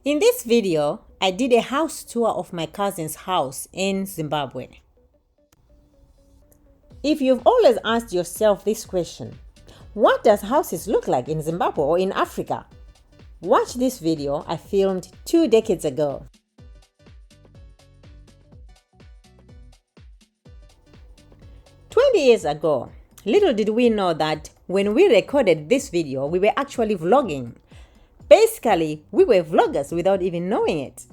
In this video, I did a house tour of my cousin's house in Zimbabwe. If you've always asked yourself this question, what does houses look like in Zimbabwe or in Africa? Watch this video I filmed 2 decades ago. "20 years ago, little did we know that when we recorded this video, we were actually vlogging. Basically, we were vloggers without even knowing it.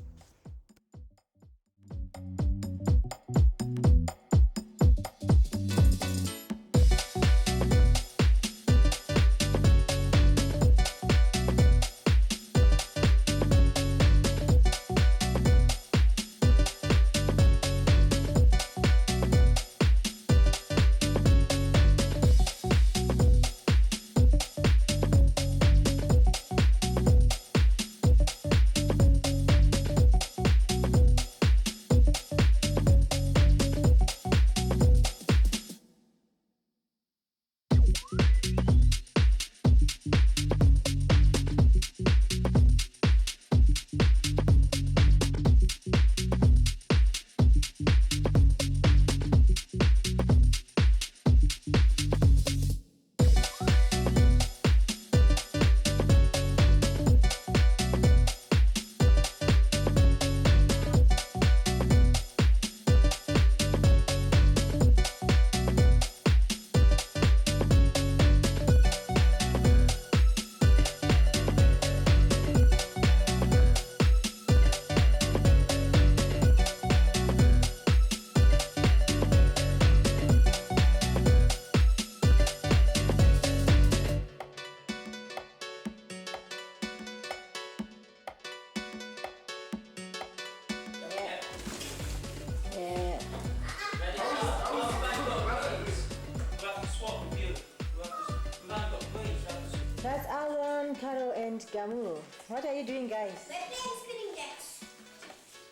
That's Alan, Carol, and Gamu. What are you doing, guys? We're playing spinning decks.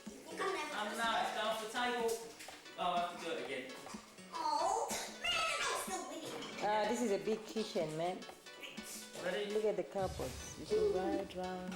You come there. I'm not. It's down off the table. Oh, I have to do it again. Oh, man, I'm still winning. This is a big kitchen, man. Ready? Look at the cupboards. You go right round.